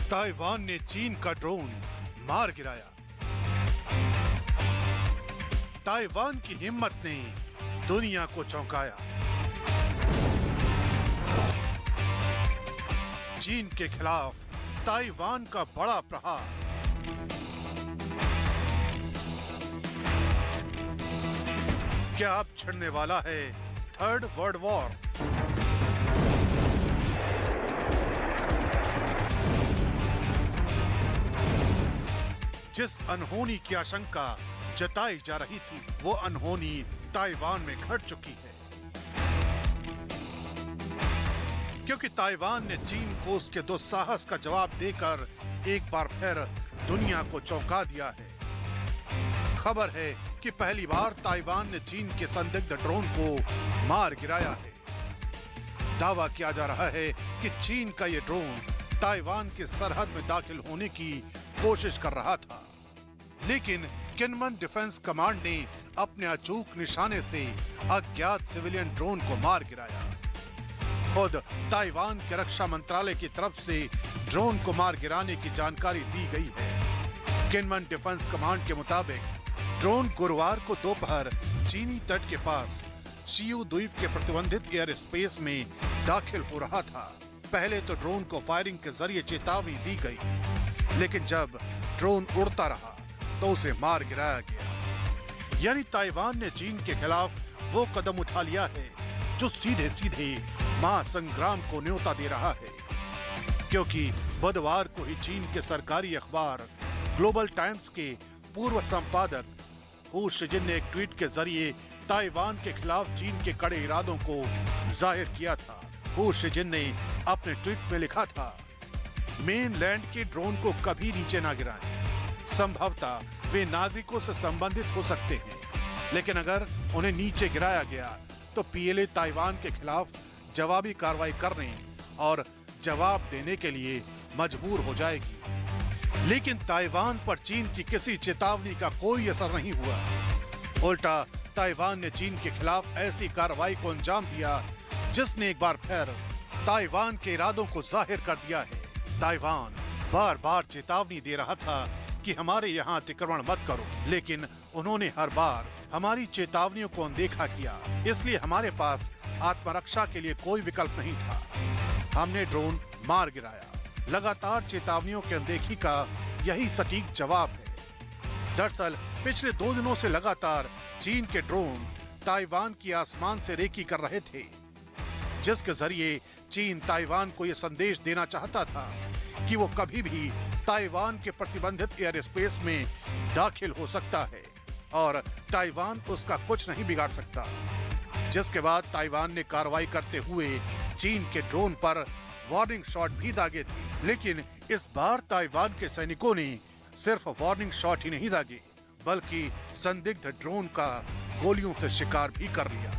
ताइवान ने चीन का ड्रोन मार गिराया। ताइवान की हिम्मत ने दुनिया को चौंकाया। चीन के खिलाफ ताइवान का बड़ा प्रहार। क्या अब छिड़ने वाला है थर्ड वर्ल्ड वॉर? जिस अनहोनी की आशंका जताई जा रही थी वो अनहोनी ताइवान में घट चुकी है। क्योंकि ताइवान ने चीन को उसके दुस्साहस का जवाब देकर एक बार फिर दुनिया को चौंका दिया है। खबर है कि पहली बार ताइवान ने चीन के संदिग्ध ड्रोन को मार गिराया है। दावा किया जा रहा है कि चीन का ये ड्रोन ताइवान की सरहद में दाखिल होने की कोशिश कर रहा था, लेकिन किनमन डिफेंस कमांड ने अपने अचूक निशाने से अज्ञात सिविलियन ड्रोन को मार गिराया। खुद ताइवान के रक्षा मंत्रालय की तरफ से ड्रोन को मार गिराने की जानकारी दी गई है। किनमन डिफेंस कमांड के मुताबिक ड्रोन गुरुवार को दोपहर चीनी तट के पास शियू द्वीप के प्रतिबंधित एयर स्पेस में दाखिल हो रहा था। पहले तो ड्रोन को फायरिंग के जरिए चेतावनी दी गई, लेकिन जब ड्रोन उड़ता रहा तो उसे मार गिराया गया। यानी ताइवान ने चीन के खिलाफ वो कदम उठा लिया है जो सीधे सीधे महासंग्राम को न्योता दे रहा है, क्योंकि बुधवार को ही चीन के सरकारी अखबार ग्लोबल टाइम्स के पूर्व संपादक हू शिजिन ने एक ट्वीट के जरिए ताइवान के खिलाफ चीन के कड़े इरादों को जाहिर किया था। हू शिजिन ने अपने ट्वीट में लिखा था, मेनलैंड के ड्रोन को कभी नीचे ना गिराएं। संभवतः वे नागरिकों से संबंधित हो सकते हैं, लेकिन अगर उन्हें नीचे गिराया गया तो पीएलए ताइवान के खिलाफ जवाबी कार्रवाई करने और जवाब देने के लिए मजबूर हो जाएगी। लेकिन ताइवान पर चीन की किसी चेतावनी का कोई असर नहीं हुआ। उल्टा ताइवान ने चीन के खिलाफ ऐसी कार्रवाई को अंजाम दिया जिसने एक बार फिर ताइवान के इरादों को जाहिर कर दिया है। ताइवान बार बार चेतावनी दे रहा था कि हमारे यहाँ अतिक्रमण मत करो, लेकिन उन्होंने हर बार हमारी चेतावनियों को अनदेखा किया। इसलिए हमारे पास आत्मरक्षा के लिए कोई विकल्प नहीं था। हमने ड्रोन मार गिराया। लगातार चेतावनियों की अनदेखी का यही सटीक जवाब है। दरअसल पिछले 2 दिनों से लगातार चीन के ड्रोन ताइवान की आसमान से रेकी कर रहे थे, जिसके जरिए चीन ताइवान को यह संदेश देना चाहता था कि वो कभी भी ताइवान के प्रतिबंधित एयर स्पेस में दाखिल हो सकता है और ताइवान उसका कुछ नहीं बिगाड़ सकता। जिसके बाद ताइवान ने कार्रवाई करते हुए चीन के ड्रोन पर वार्निंग शॉट भी दागे थे, लेकिन इस बार ताइवान के सैनिकों ने सिर्फ वार्निंग शॉट ही नहीं दागे, बल्कि संदिग्ध ड्रोन का गोलियों से शिकार भी कर लिया।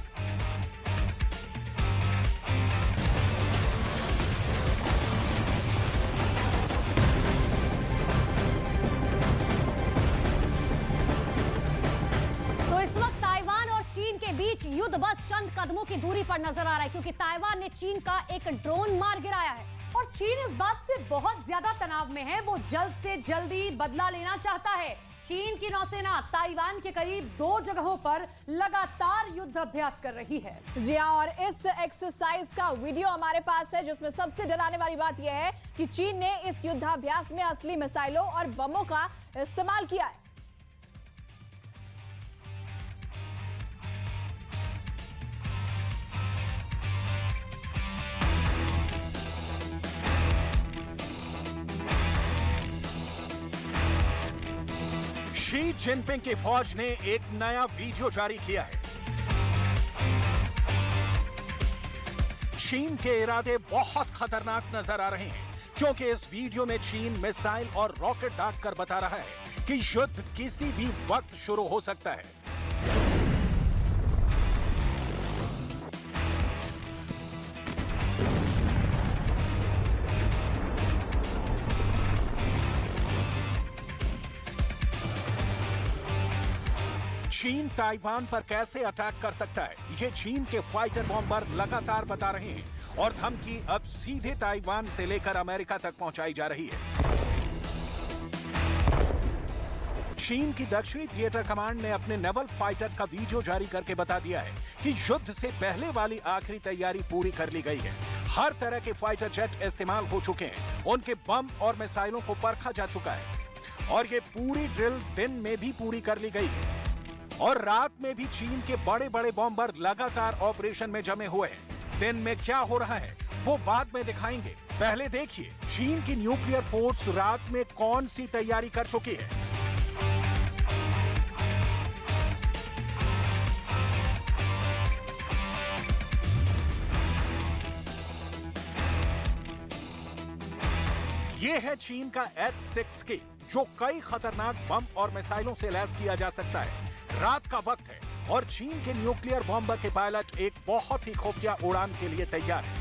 तो इस वक्त ताइवान और चीन के बीच युद्ध बस चंद कदमों की दूरी पर नजर आ रहा है, क्योंकि ताइवान ने चीन का एक ड्रोन मार गिराया है और चीन इस बात से बहुत ज्यादा तनाव में है। वो जल्द से जल्दी बदला लेना चाहता है। चीन की नौसेना ताइवान के करीब 2 जगहों पर लगातार युद्ध अभ्यास कर रही है। जी हां, और इस एक्सरसाइज का वीडियो हमारे पास है, जिसमें सबसे डराने वाली बात यह है कि चीन ने इस युद्धाभ्यास में असली मिसाइलों और बमों का इस्तेमाल किया है। शी जिनपिंग की फौज ने एक नया वीडियो जारी किया है। चीन के इरादे बहुत खतरनाक नजर आ रहे हैं, क्योंकि इस वीडियो में चीन मिसाइल और रॉकेट दागकर बता रहा है कि युद्ध किसी भी वक्त शुरू हो सकता है। चीन ताइवान पर कैसे अटैक कर सकता है, ये चीन के फाइटर बॉम्बर लगातार बता रहे हैं और धमकी अब सीधे ताइवान से लेकर अमेरिका तक पहुंचाई जा रही है। चीन की दक्षिणी थिएटर कमांड ने अपने नेवल फाइटर्स का वीडियो जारी करके बता दिया है कि युद्ध से पहले वाली आखिरी तैयारी पूरी कर ली गई है। हर तरह के फाइटर जेट इस्तेमाल हो चुके हैं, उनके बम और मिसाइलों को परखा जा चुका है और ये पूरी ड्रिल दिन में भी पूरी कर ली गई है और रात में भी चीन के बड़े बड़े बॉम्बर लगातार ऑपरेशन में जमे हुए हैं। दिन में क्या हो रहा है वो बाद में दिखाएंगे। पहले देखिए चीन की न्यूक्लियर फोर्स रात में कौन सी तैयारी कर चुकी है। ये है चीन का H-6K, जो कई खतरनाक बम और मिसाइलों से लैस किया जा सकता है। रात का वक्त है और चीन के न्यूक्लियर बॉम्बर के पायलट एक बहुत ही खुफिया उड़ान के लिए तैयार है।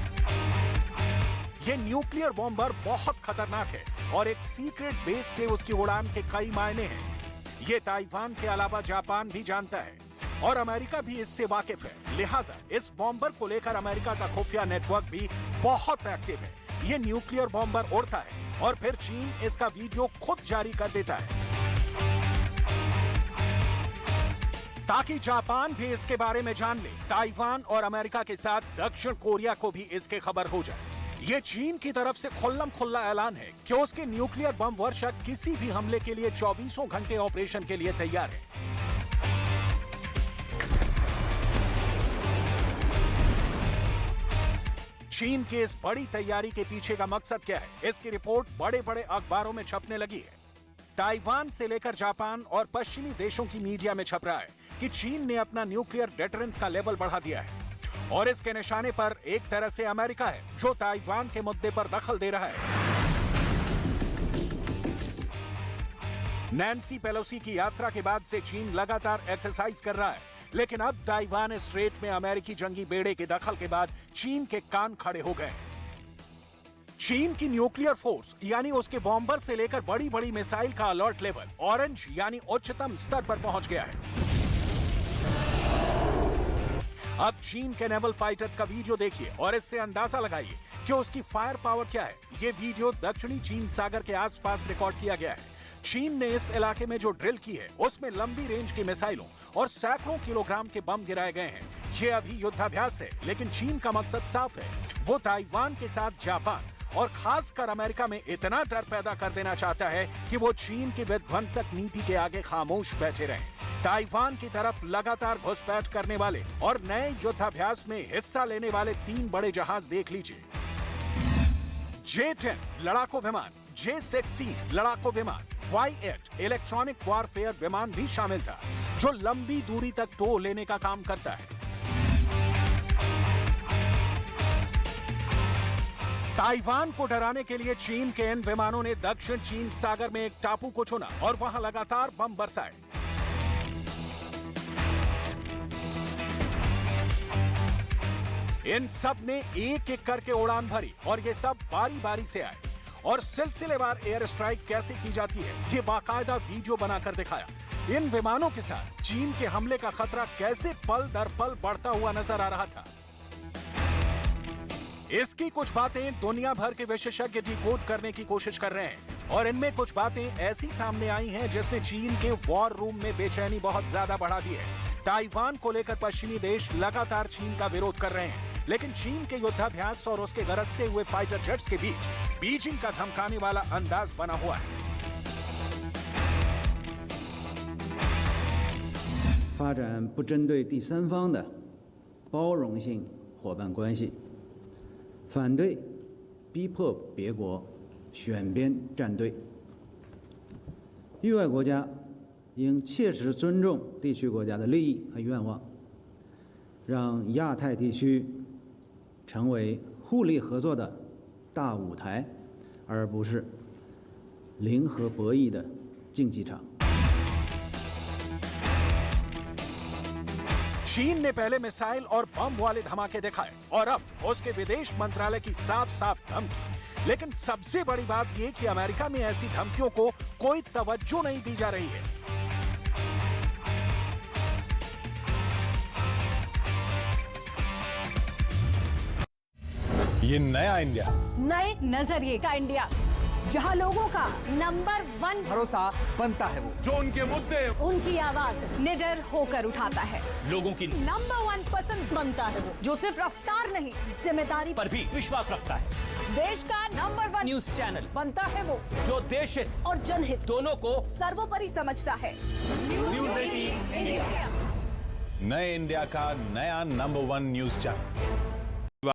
ये न्यूक्लियर बॉम्बर बहुत खतरनाक है और एक सीक्रेट बेस से उसकी उड़ान के कई मायने हैं। ये ताइवान के अलावा जापान भी जानता है और अमेरिका भी इससे वाकिफ है। लिहाजा इस बॉम्बर को लेकर अमेरिका का खुफिया नेटवर्क भी बहुत एक्टिव है। ये न्यूक्लियर बॉम्बर उड़ता है और फिर चीन इसका वीडियो खुद जारी कर देता है ताकि जापान भी इसके बारे में जान ले। ताइवान और अमेरिका के साथ दक्षिण कोरिया को भी इसके खबर हो जाए। ये चीन की तरफ से खुल्लम खुल्ला ऐलान है कि उसके न्यूक्लियर बम वर्षक किसी भी हमले के लिए 24 घंटे ऑपरेशन के लिए तैयार है। चीन की इस बड़ी तैयारी के पीछे का मकसद क्या है, इसकी रिपोर्ट बड़े बड़े अखबारों में छपने लगी है। ताइवान से लेकर जापान और पश्चिमी देशों की मीडिया में छप रहा है कि चीन ने अपना न्यूक्लियर डेटरेंस का लेवल बढ़ा दिया है और इसके निशाने पर एक तरह से अमेरिका है, जो ताइवान के मुद्दे पर दखल दे रहा है। नैन्सी पेलोसी की यात्रा के बाद से चीन लगातार एक्सरसाइज कर रहा है, लेकिन अब ताइवान स्ट्रेट में अमेरिकी जंगी बेड़े के दखल के बाद चीन के कान खड़े हो गए। चीन की न्यूक्लियर फोर्स यानी उसके बॉम्बर से लेकर बड़ी बड़ी मिसाइल का अलर्ट लेवल ऑरेंज यानी उच्चतम स्तर पर पहुंच गया है। अब चीन के नेवल फाइटर्स का वीडियो देखिए और इससे अंदाजा लगाइए कि उसकी फायर पावर क्या है। ये वीडियो दक्षिणी चीन सागर के आसपास रिकॉर्ड किया गया है। चीन ने इस इलाके में जो ड्रिल की है उसमें लंबी रेंज की मिसाइलों और सैकड़ों किलोग्राम के बम गिराए गए हैं। ये अभी युद्धाभ्यास है, लेकिन चीन का मकसद साफ है। वो ताइवान के साथ जापान और खासकर अमेरिका में इतना डर पैदा कर देना चाहता है कि वो चीन की विध्वंसक नीति के आगे खामोश बैठे रहें। ताइवान की तरफ लगातार घुसपैठ करने वाले और नए युद्धाभ्यास में हिस्सा लेने वाले 3 बड़े जहाज देख लीजिए। J-10 लड़ाकू विमान, J-16 लड़ाकू विमान, Y-8 इलेक्ट्रॉनिक वॉरफेयर विमान भी शामिल था, जो लंबी दूरी तक टो लेने का काम करता है। ताइवान को डराने के लिए चीन के इन विमानों ने दक्षिण चीन सागर में एक टापू को चुना और वहां लगातार बम बरसाए। इन सब ने एक एक करके उड़ान भरी और ये सब बारी बारी से आए और सिलसिलेवार एयर स्ट्राइक कैसे की जाती है ये बाकायदा वीडियो बनाकर दिखाया। इन विमानों के साथ चीन के हमले का खतरा कैसे पल दर पल बढ़ता हुआ नजर आ रहा था। इसकी कुछ बातें दुनिया भर के विशेषज्ञ डिकोड करने की कोशिश कर रहे हैं और इनमें कुछ बातें ऐसी सामने आई हैं जिसने चीन के वॉर रूम में बेचैनी बहुत ज्यादा बढ़ा दी है। ताइवान को लेकर पश्चिमी देश लगातार चीन का विरोध कर रहे हैं, लेकिन चीन के युद्धाभ्यास और उसके गरजते हुए फाइटर जेट्स के बीच बीजिंग का धमकाने वाला अंदाज बना हुआ है। 发展不针对第三方的包容性伙伴关系，反对逼迫别国选边站队。域外国家应切实尊重地区国家的利益和愿望，让亚太地区成为互利合作的大舞台，而不是零和博弈的竞技场。 चीन ने पहले मिसाइल और बम वाले धमाके दिखाए और अब उसके विदेश मंत्रालय की साफ साफ धमकी। लेकिन सबसे बड़ी बात यह कि अमेरिका में ऐसी धमकियों को कोई तवज्जो नहीं दी जा रही है। ये नया इंडिया, नए नजरिए का इंडिया, जहां लोगों का नंबर 1 भरोसा बनता है वो, जो उनके मुद्दे उनकी आवाज निडर होकर उठाता है, लोगों की नंबर 1 पसंद बनता है वो, जो सिर्फ रफ्तार नहीं जिम्मेदारी पर भी विश्वास रखता है। देश का नंबर 1 न्यूज चैनल बनता है वो, जो देश हित और जनहित दोनों को सर्वोपरि समझता है। न्यूज 18 इंडिया, नए इंडिया का नया नंबर 1 न्यूज चैनल।